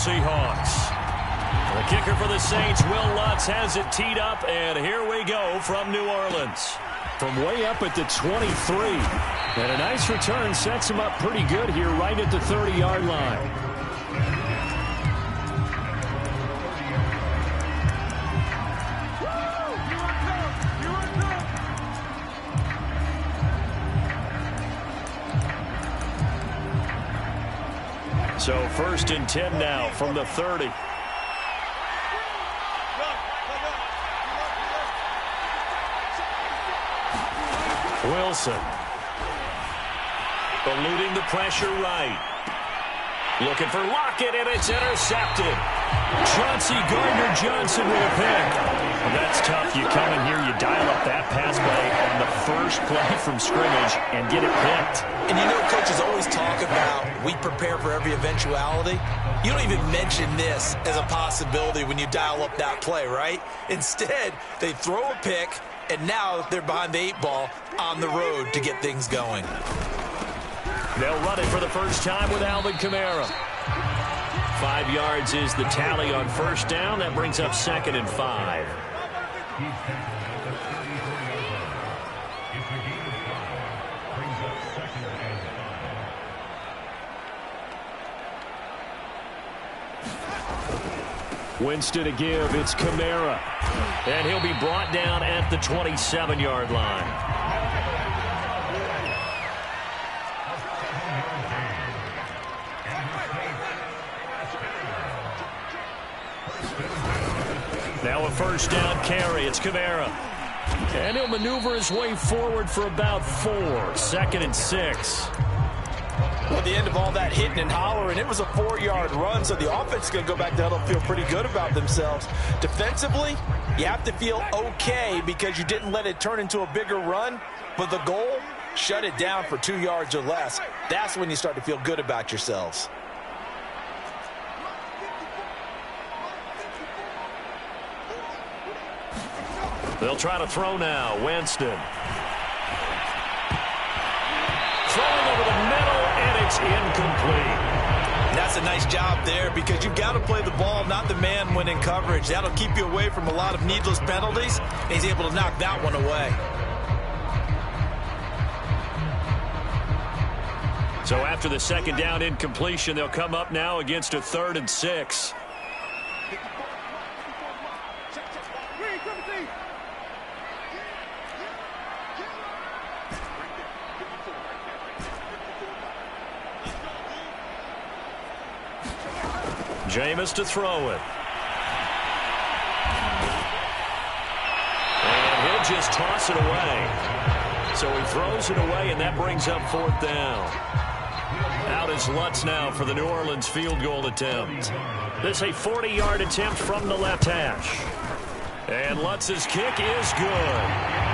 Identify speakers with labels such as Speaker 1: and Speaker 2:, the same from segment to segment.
Speaker 1: Seahawks. The kicker for the Saints, Will Lutz, has it teed up, and here we go from New Orleans. From way up at the 23. And a nice return sets him up pretty good here right at the 30-yard line. So 1st and 10 now from the 30. Wilson. Eluding the pressure right. Looking for Lockett, and it's intercepted. Chauncey Gardner-Johnson with a pick. That's tough. You come in here, you dial up that pass play on the first play from scrimmage and get it picked.
Speaker 2: And you know, coaches always talk about we prepare for every eventuality. You don't even mention this as a possibility when you dial up that play, right? Instead, they throw a pick, and now they're behind the 8 ball on the road to get things going.
Speaker 1: They'll run it for the first time with Alvin Kamara. 5 yards is the tally on first down. That brings up 2nd and 5. Winston to give. It's Kamara. And he'll be brought down at the 27-yard line. Now a first down carry. It's Kamara. And he'll maneuver his way forward for about 4. 2nd and 6.
Speaker 3: Well, at the end of all that hitting and hollering, it was a 4-yard run, so the offense is going to go back down and feel pretty good about themselves. Defensively, you have to feel okay because you didn't let it turn into a bigger run, but the goal, shut it down for 2 yards or less. That's when you start to feel good about yourselves.
Speaker 1: They'll try to throw now. Winston. Throwing over the middle, and it's incomplete.
Speaker 2: That's a nice job there because you've got to play the ball, not the man when in coverage. That'll keep you away from a lot of needless penalties, and he's able to knock that one away.
Speaker 1: So after the 2nd down incompletion, they'll come up now against a 3rd and 6. Jameis to throw it. And he'll just toss it away. So he throws it away, and that brings up 4th down. Out is Lutz now for the New Orleans field goal attempt. This is a 40-yard attempt from the left hash. And Lutz's kick is good.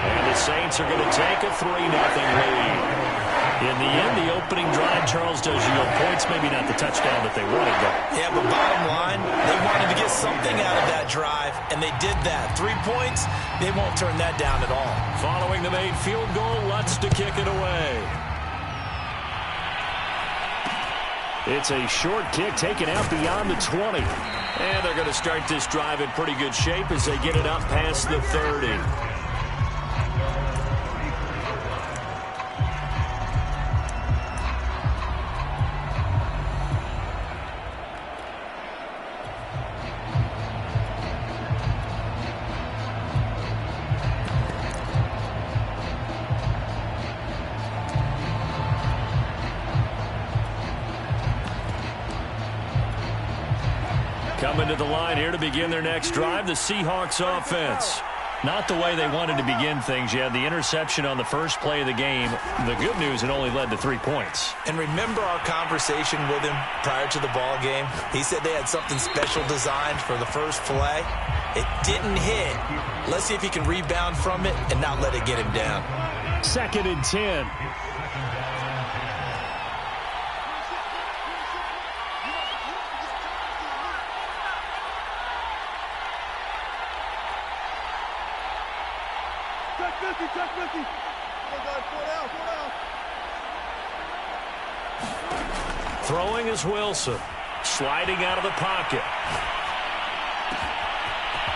Speaker 1: And the Saints are going to take a 3-0 lead. In the end, the opening drive, Charles, does yield points. Maybe not the touchdown that they wanted, though.
Speaker 2: Yeah, but bottom line, they wanted to get something out of that drive, and they did that. 3 points, they won't turn that down at all.
Speaker 1: Following the made field goal, Lutz to kick it away. It's a short kick taken out beyond the 20. And they're going to start this drive in pretty good shape as they get it up past the 30. Coming to the line here to begin their next drive, the Seahawks offense. Not the way they wanted to begin things. You had the interception on the first play of the game. The good news, it only led to 3 points.
Speaker 2: And remember our conversation with him prior to the ball game? He said they had something special designed for the first play. It didn't hit. Let's see if he can rebound from it and not let it get him down.
Speaker 1: 2nd and 10. Throwing is Wilson. Sliding out of the pocket.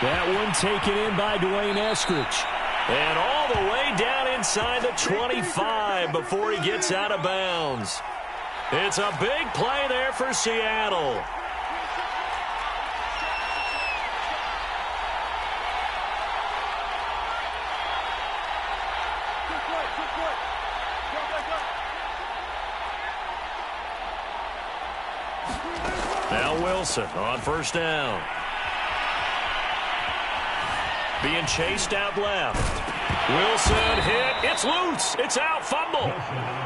Speaker 1: That one taken in by Dwayne Eskridge. And all the way down inside the 25 before he gets out of bounds. It's a big play there for Seattle. Now Wilson on first down. Being chased out left. Wilson hit. It's loose. It's out. Fumble.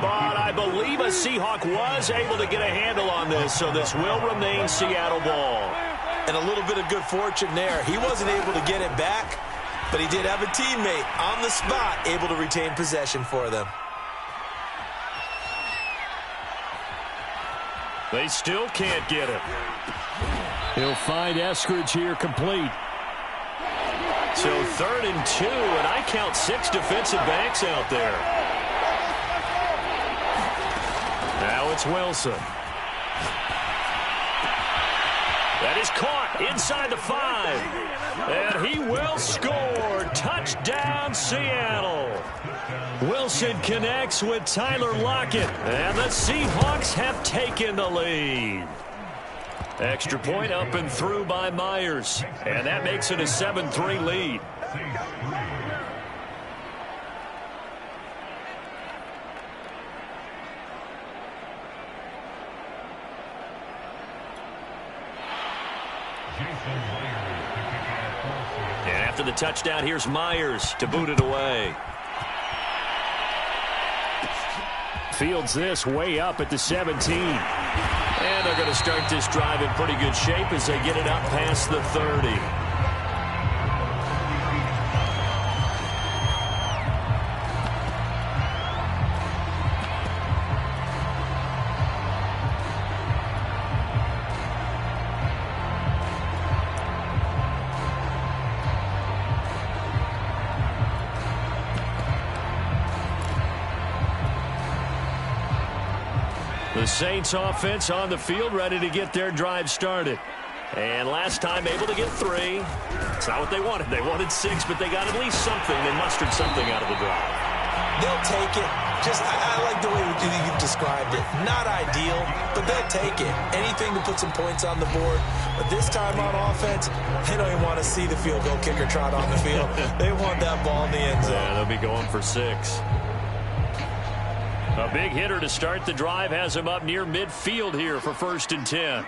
Speaker 1: But I believe a Seahawk was able to get a handle on this, so this will remain Seattle ball.
Speaker 2: And a little bit of good fortune there. He wasn't able to get it back, but he did have a teammate on the spot able to retain possession for them.
Speaker 1: They still can't get him. He'll find Eskridge here complete. So 3rd and 2, and I count 6 defensive backs out there. Now it's Wilson. That is caught inside the 5. And he will score. Touchdown, Seattle. Wilson connects with Tyler Lockett. And the Seahawks have taken the lead. Extra point up and through by Myers. And that makes it a 7-3 lead. And after the touchdown, here's Myers to boot it away. Fields this way up at the 17. And they're going to start this drive in pretty good shape as they get it up past the 30. The Saints offense on the field ready to get their drive started. And last time able to get 3. It's not what they wanted. They wanted 6, but they got at least something. They mustered something out of the drive.
Speaker 2: They'll take it. I like the way you've described it. Not ideal, but they'll take it. Anything to put some points on the board. But this time on offense, they don't even want to see the field goal kicker trot on the field. They want that ball in the end zone.
Speaker 1: Yeah, they'll be going for 6. A big hitter to start the drive has him up near midfield here for 1st and 10.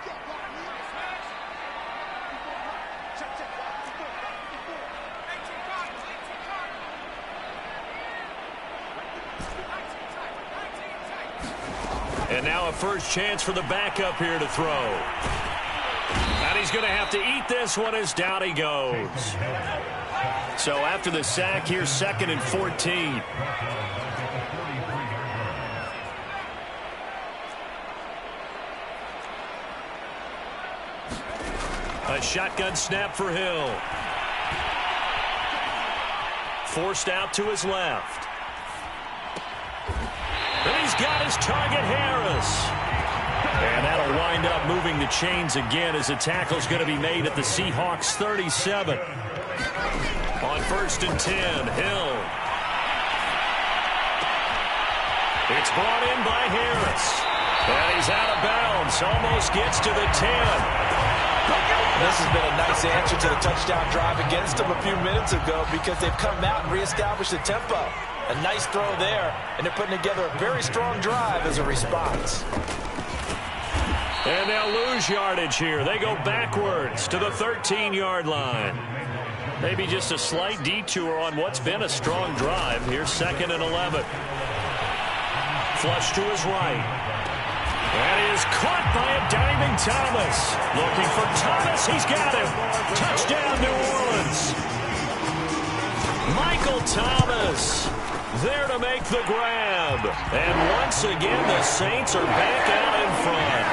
Speaker 1: And now a first chance for the backup here to throw. And he's going to have to eat this one as down he goes. So after the sack, here's 2nd and 14. A shotgun snap for Hill. Forced out to his left. And he's got his target, Harris. And that'll wind up moving the chains again as the tackle's going to be made at the Seahawks 37. On 1st and 10, Hill. It's brought in by Harris. And he's out of bounds. Almost gets to the 10.
Speaker 3: This has been a nice answer to the touchdown drive against them a few minutes ago because they've come out and reestablished the tempo. A nice throw there, and they're putting together a very strong drive as a response.
Speaker 1: And they'll lose yardage here. They go backwards to the 13-yard line. Maybe just a slight detour on what's been a strong drive. Here's 2nd and 11. Flush to his right. That is caught by a diving Thomas. Looking for Thomas. He's got him. Touchdown, New Orleans. Michael Thomas there to make the grab. And once again, the Saints are back out in front.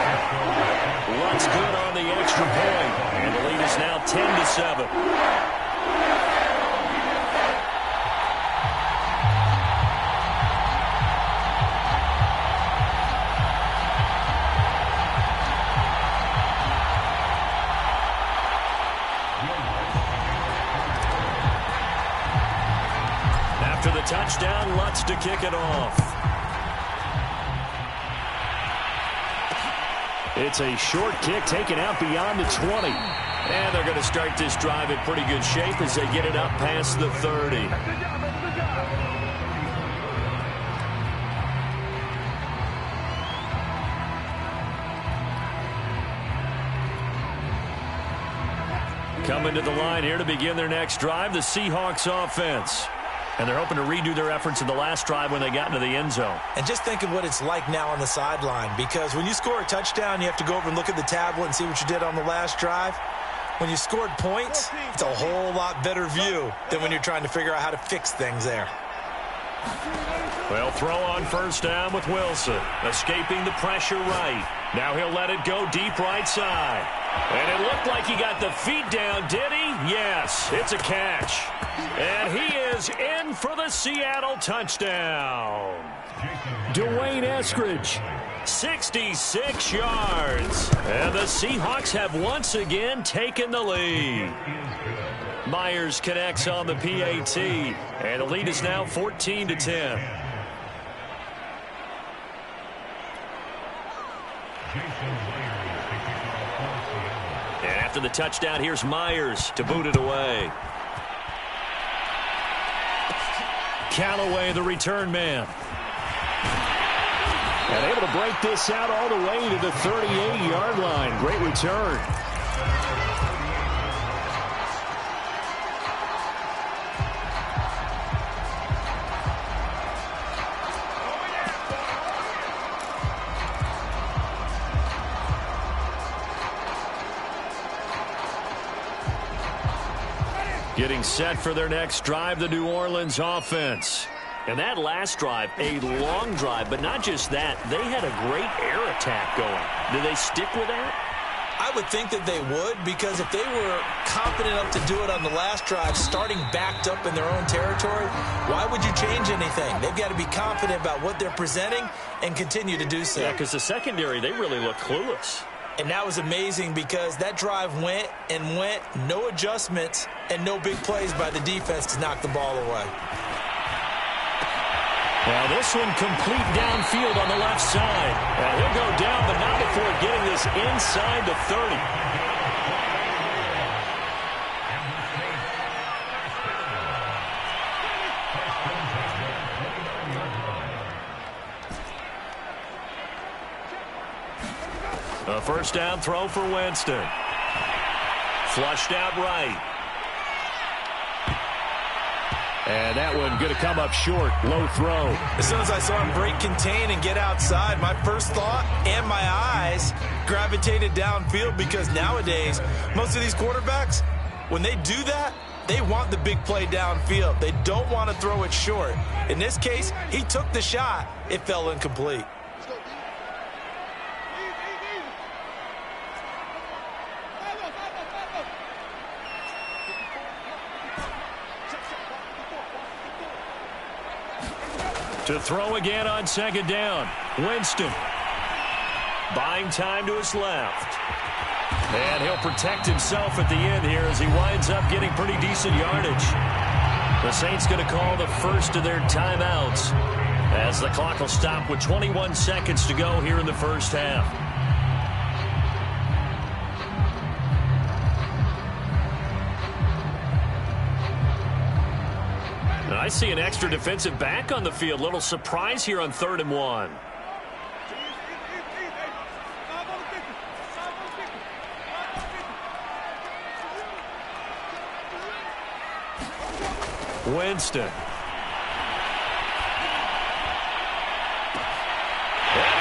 Speaker 1: Lutz good on the extra point. And the lead is now 10-7. touchdown, Lutz to kick it off. It's a short kick taken out beyond the 20. And they're going to start this drive in pretty good shape as they get it up past the 30. Coming to the line here to begin their next drive, the Seahawks offense. And they're hoping to redo their efforts in the last drive when they got into the end zone.
Speaker 2: And just think of what it's like now on the sideline, because when you score a touchdown, you have to go over and look at the tablet and see what you did on the last drive. When you scored points, it's a whole lot better view than when you're trying to figure out how to fix things there.
Speaker 1: Well, throw on first down with Wilson. Escaping the pressure right. Now he'll let it go deep right side. And it looked like he got the feet down, did he? Yes, it's a catch. And he is in for the Seattle touchdown. Dwayne Eskridge, 66 yards. And the Seahawks have once again taken the lead. Myers connects on the PAT. And the lead is now 14-10. And after the touchdown, here's Myers to boot it away. Callaway, the return man. And able to break this out all the way to the 38-yard line. Great return. Getting set for their next drive, the New Orleans offense. And that last drive, a long drive, but not just that. They had a great air attack going. Do they stick with that?
Speaker 2: I would think that they would, because if they were confident enough to do it on the last drive, starting backed up in their own territory, why would you change anything? They've got to be confident about what they're presenting and continue to do so.
Speaker 1: Yeah, because the secondary, they really look clueless.
Speaker 2: And that was amazing because that drive went and went, no adjustments and no big plays by the defense to knock the ball away.
Speaker 1: Now this one complete downfield on the left side. And he'll go down, but not before getting this inside the 30. A first down throw for Winston. Flushed out right. And that one going to come up short. Low throw.
Speaker 2: As soon as I saw him break contain and get outside, my first thought and my eyes gravitated downfield, because nowadays, most of these quarterbacks, when they do that, they want the big play downfield. They don't want to throw it short. In this case, he took the shot. It fell incomplete.
Speaker 1: To throw again on second down. Winston. Buying time to his left. And he'll protect himself at the end here as he winds up getting pretty decent yardage. The Saints going to call the first of their timeouts as the clock will stop with 21 seconds to go here in the first half. I see an extra defensive back on the field. Little surprise here on 3rd and 1. Winston. And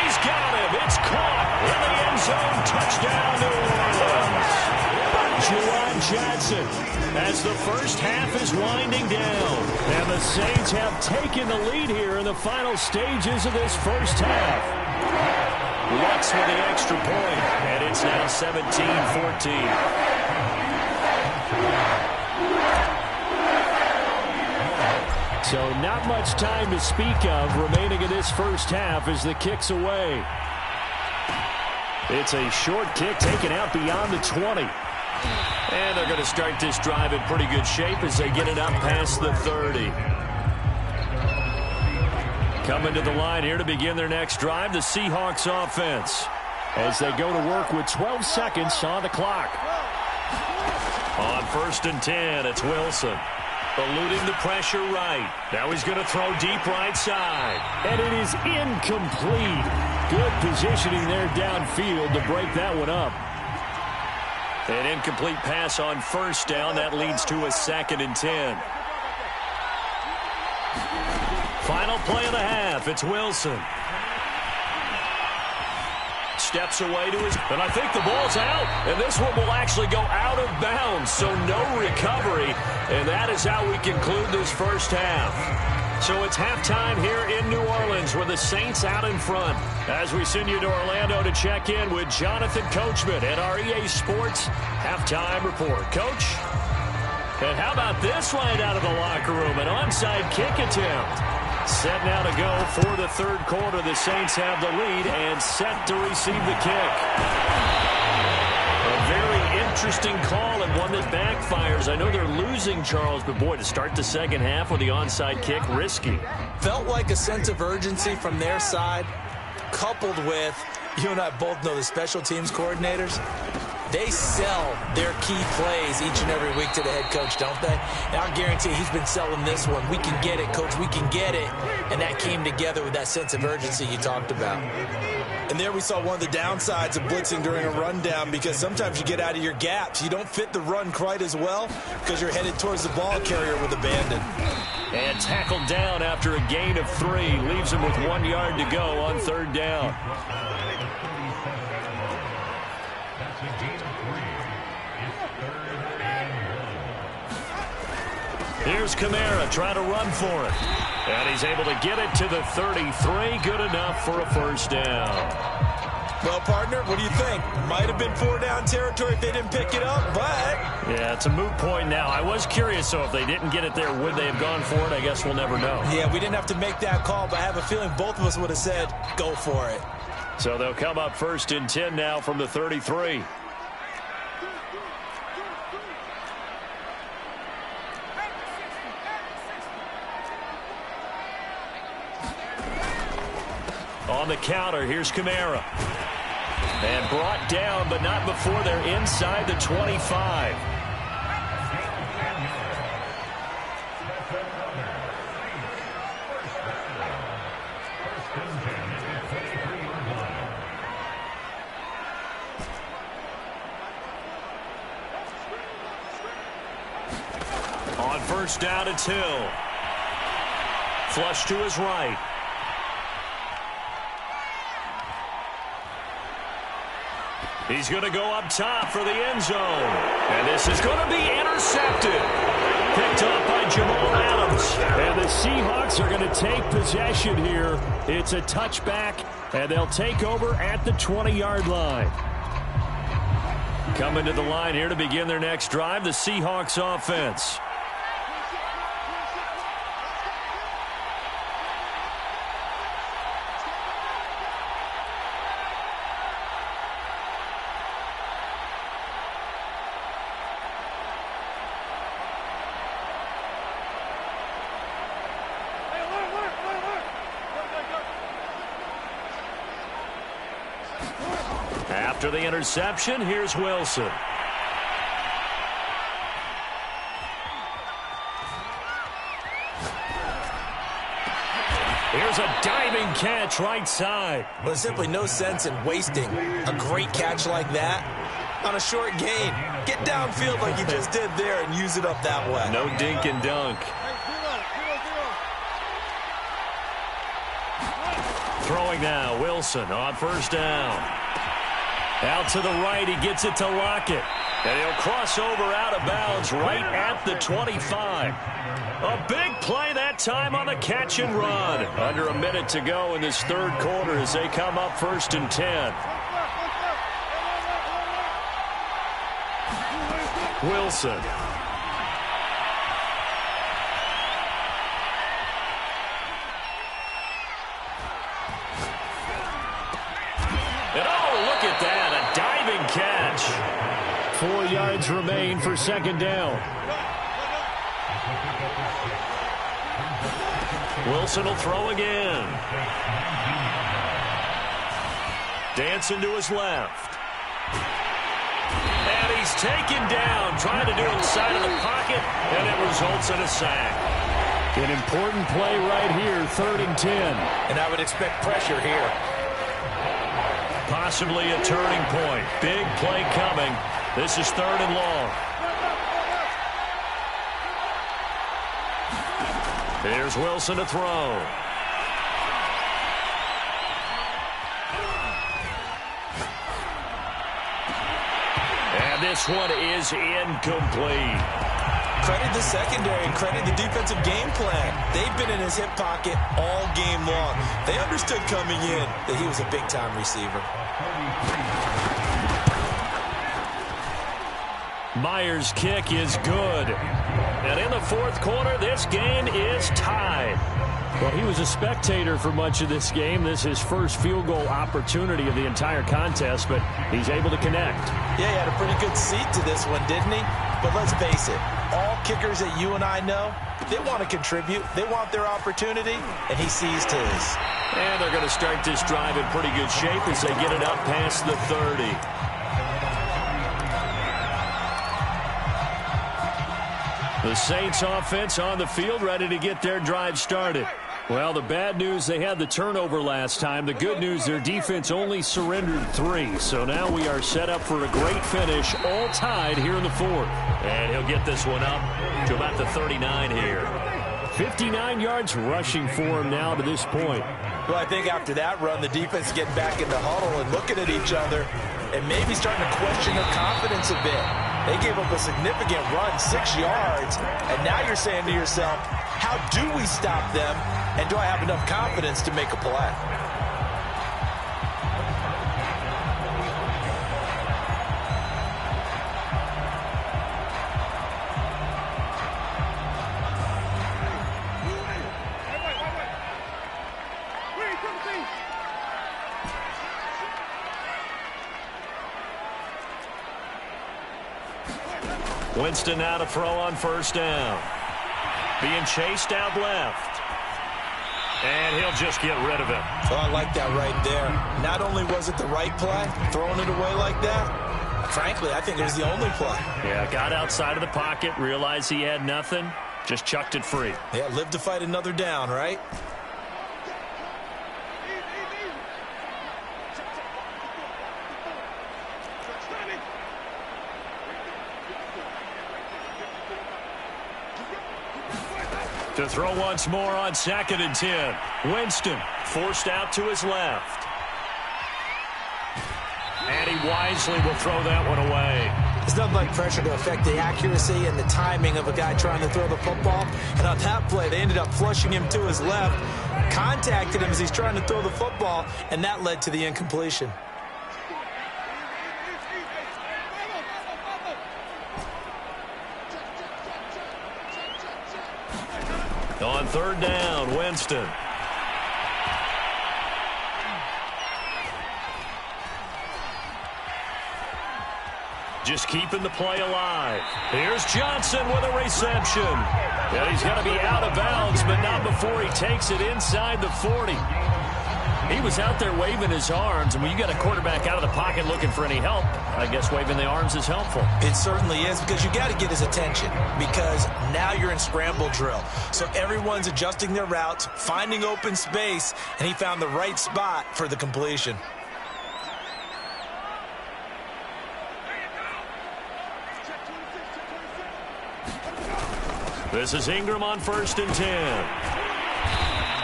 Speaker 1: he's got him. It's caught in the end zone. Touchdown, New Orleans. Juwan Johnson, as the first half is winding down. And the Saints have taken the lead here in the final stages of this first half. Lutz with the extra point, and it's now 17-14. So not much time to speak of remaining in this first half as the kick's away. It's a short kick taken out beyond the 20. And they're going to start this drive in pretty good shape as they get it up past the 30. Coming to the line here to begin their next drive, the Seahawks offense. As they go to work with 12 seconds on the clock. On 1st and 10, it's Wilson. Eluding the pressure right. Now he's going to throw deep right side.
Speaker 4: And it is incomplete. Good positioning there downfield to break that one up.
Speaker 1: An incomplete pass on 1st down. That leads to a 2nd and 10. Final play of the half. It's Wilson. Steps away to his, and I think the ball's out, and this one will actually go out of bounds, so no recovery, and that is how we conclude this first half. So it's halftime here in New Orleans with the Saints out in front. As we send you to Orlando to check in with Jonathan Coachman at our EA Sports Halftime Report. Coach? And how about this right out of the locker room, an onside kick attempt. Set now to go for the third quarter. The Saints have the lead and set to receive the kick. A very interesting call and one that backfires. I know they're losing, Charles, but boy, to start the second half with the onside kick, risky.
Speaker 2: Felt like a sense of urgency from their side, coupled with, you and I both know the special teams coordinators. They sell their key plays each and every week to the head coach, don't they? And I guarantee he's been selling this one. We can get it, coach. We can get it. And that came together with that sense of urgency you talked about. And there we saw one of the downsides of blitzing during a rundown, because sometimes you get out of your gaps. You don't fit the run quite as well because you're headed towards the ball carrier with abandon.
Speaker 1: And tackled down after a gain of 3. Leaves him with 1 yard to go on 3rd down. Here's Kamara trying to run for it. And he's able to get it to the 33. Good enough for a 1st down.
Speaker 2: Well, partner, what do you think? Might have been 4-down territory if they didn't pick it up, but...
Speaker 1: Yeah, it's a moot point now. I was curious, so if they didn't get it there, would they have gone for it? I guess we'll never know.
Speaker 2: Yeah, we didn't have to make that call, but I have a feeling both of us would have said, go for it.
Speaker 1: So they'll come up 1st and 10 now from the 33. On the counter, here's Kamara. And brought down, but not before they're inside the 25. On 1st down, it's Hill. Flush to his right. He's going to go up top for the end zone. And this is going to be intercepted. Picked up by Jamal Adams.
Speaker 4: And the Seahawks are going to take possession here. It's a touchback, and they'll take over at the 20-yard line.
Speaker 1: Coming to the line here to begin their next drive, the Seahawks offense. After the interception, here's Wilson. Here's a diving catch right side.
Speaker 2: Well, there's simply no sense in wasting a great catch like that on a short gain. Get downfield like you just did there and use it up that way.
Speaker 1: No dink and dunk. Throwing now, Wilson on 1st down. Out to the right, he gets it to Lockett. And he'll cross over out of bounds right at the 25. A big play that time on the catch and run. Under a minute to go in this third quarter as they come up 1st and 10. Wilson. And oh, look at that, a diving catch.
Speaker 4: 4 yards remain for 2nd down.
Speaker 1: Wilson will throw again. Dancing to his left. And he's taken down, trying to do it inside of the pocket, and it results in a sack.
Speaker 4: An important play right here, 3rd and 10.
Speaker 3: And I would expect pressure here.
Speaker 1: Possibly a turning point. Big play coming. This is 3rd and long. Here's Wilson to throw. And this one is incomplete.
Speaker 2: Credit the secondary and credit the defensive game plan. They've been in his hip pocket all game long. They understood coming in that he was a big-time receiver.
Speaker 1: Myers' kick is good. And in the 4th quarter, this game is tied.
Speaker 4: Well, he was a spectator for much of this game. This is his first field goal opportunity of the entire contest, but he's able to connect.
Speaker 2: Yeah, he had a pretty good seat to this one, didn't he? But let's face it, all kickers that you and I know, they want to contribute. They want their opportunity, and he seized his.
Speaker 1: And they're going to start this drive in pretty good shape as they get it up past the 30. The Saints offense on the field, ready to get their drive started. Well, the bad news, they had the turnover last time. The good news, their defense only surrendered 3. So now we are set up for a great finish, all tied here in the 4th. And he'll get this one up to about the 39 here. 59 yards rushing for him now to this point.
Speaker 2: Well, I think after that run, the defense is getting back in the huddle and looking at each other and maybe starting to question their confidence a bit. They gave up a significant run, 6 yards, and now you're saying to yourself, how do we stop them, and do I have enough confidence to make a play?
Speaker 1: Winston now to throw on 1st down. Being chased out left. And he'll just get rid of him.
Speaker 2: Oh, I like that right there. Not only was it the right play, throwing it away like that, frankly, I think it was the only play.
Speaker 1: Yeah, got outside of the pocket, realized he had nothing, just chucked it free.
Speaker 2: Yeah, live to fight another down, right?
Speaker 1: To throw once more on 2nd and 10. Winston forced out to his left. And he wisely will throw that one away.
Speaker 2: There's nothing like pressure to affect the accuracy and the timing of a guy trying to throw the football. And on that play, they ended up flushing him to his left, contacted him as he's trying to throw the football, and that led to the incompletion.
Speaker 1: On 3rd down, Winston. Just keeping the play alive. Here's Johnson with a reception. And he's going to be out of bounds, but not before he takes it inside the 40. He was out there waving his arms, and when you got a quarterback out of the pocket looking for any help, I guess waving the arms is helpful.
Speaker 2: It certainly is, because you got to get his attention, because now you're in scramble drill. So everyone's adjusting their routes, finding open space, and he found the right spot for the completion.
Speaker 1: This is Ingram on 1st and 10.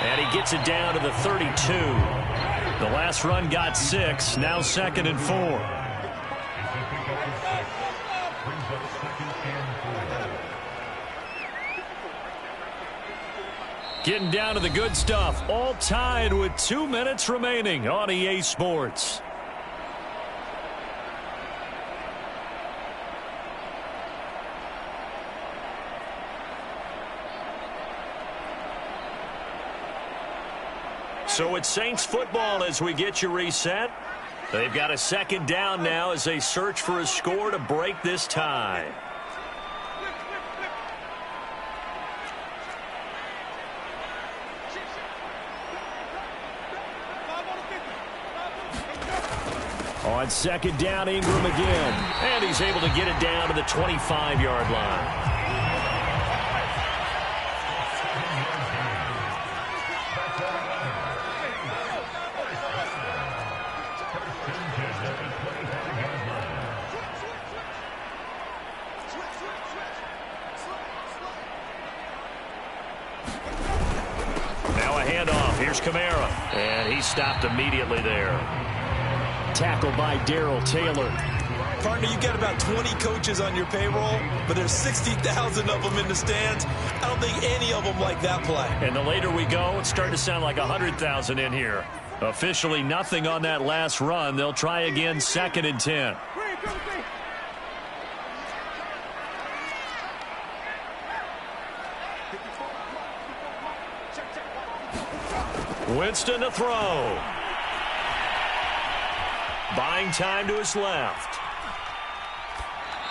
Speaker 1: And he gets it down to the 32. The last run got 6. Now 2nd and 4. Getting down to the good stuff. All tied with 2 minutes remaining on EA Sports. So it's Saints football as we get you reset. They've got a 2nd down now as they search for a score to break this tie.
Speaker 4: On second down, Ingram again.
Speaker 1: And he's able to get it down to the 25-yard line. Here's Kamara, and he stopped immediately there.
Speaker 4: Tackled by Darrell Taylor.
Speaker 2: Partner, you got about 20 coaches on your payroll, but there's 60,000 of them in the stands. I don't think any of them like that play.
Speaker 1: And the later we go, it's starting to sound like 100,000 in here. Officially nothing on that last run. They'll try again, 2nd and 10. Winston to throw. Buying time to his left.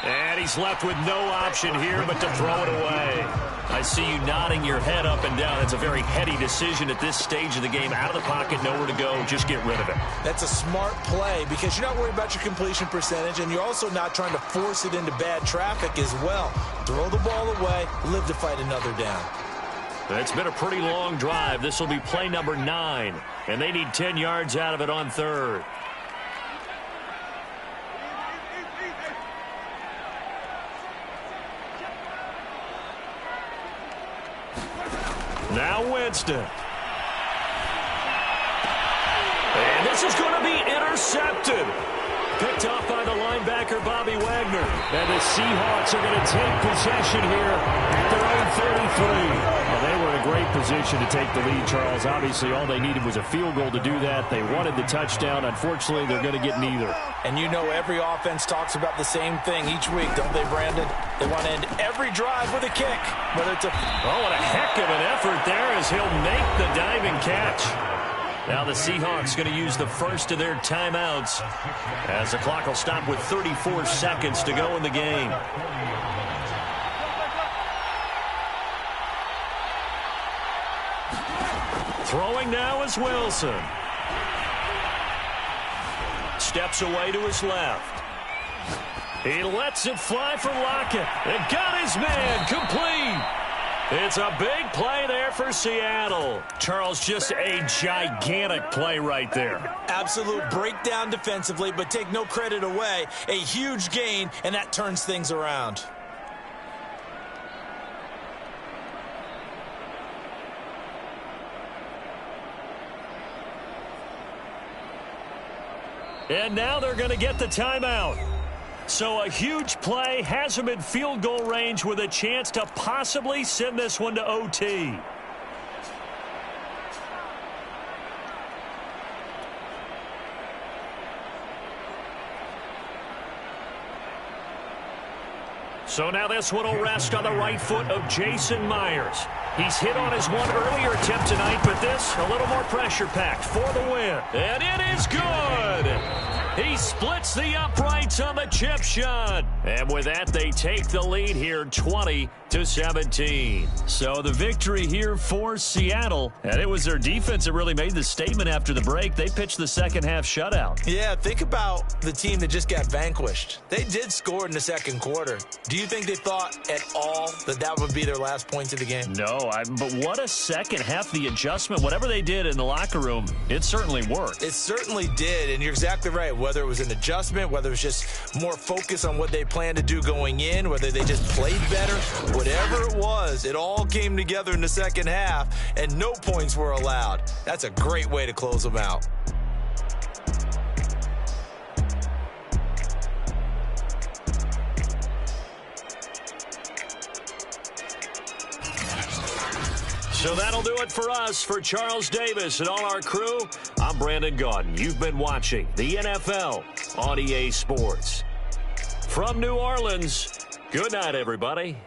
Speaker 1: And he's left with no option here but to throw it away. I see you nodding your head up and down. That's a very heady decision at this stage of the game. Out of the pocket, nowhere to go. Just get rid of it.
Speaker 2: That's a smart play because you're not worried about your completion percentage, and you're also not trying to force it into bad traffic as well. Throw the ball away, live to fight another down.
Speaker 1: It's been a pretty long drive. This will be play number 9, and they need 10 yards out of it on 3rd. Now Winston. And this is going to be intercepted. Picked off by the linebacker, Bobby Wagner.
Speaker 4: And the Seahawks are going to take possession here at their own 33. Well, they were in a great position to take the lead, Charles. Obviously, all they needed was a field goal to do that. They wanted the touchdown. Unfortunately, they're going to get neither.
Speaker 3: And you know every offense talks about the same thing each week, don't they, Brandon? They want to end every drive with a kick. Whether it's a...
Speaker 1: Oh, what a heck of an effort there as he'll make the diving catch. Now the Seahawks going to use the first of their timeouts as the clock will stop with 34 seconds to go in the game. Throwing now is Wilson. Steps away to his left. He lets it fly for Lockett. And got his man complete. It's a big play there for Seattle. Charles, just a gigantic play right there.
Speaker 2: Absolute breakdown defensively, but take no credit away. A huge gain, and that turns things around.
Speaker 1: And now they're going to get the timeout. So a huge play has them in field goal range with a chance to possibly send this one to OT. So now this one will rest on the right foot of Jason Myers. He's hit on his one earlier attempt tonight, but this a little more pressure-packed for the win. And it is good. He splits the uprights on the chip shot. And with that, they take the lead here 20-17. So the victory here for Seattle. And it was their defense that really made the statement after the break. They pitched the second half shutout.
Speaker 2: Yeah, think about the team that just got vanquished. They did score in the second quarter. Do you think they thought at all that that would be their last points of the game?
Speaker 1: No, but what a second half. The adjustment, whatever they did in the locker room, it certainly worked.
Speaker 2: It certainly did, and you're exactly right. Whether it was an adjustment, whether it was just more focus on what they planned to do going in, whether they just played better, whatever it was, it all came together in the second half, and no points were allowed. That's a great way to close them out.
Speaker 1: So that'll do it for us. For Charles Davis and all our crew, I'm Brandon Gaudin. You've been watching the NFL on EA Sports. From New Orleans, good night, everybody.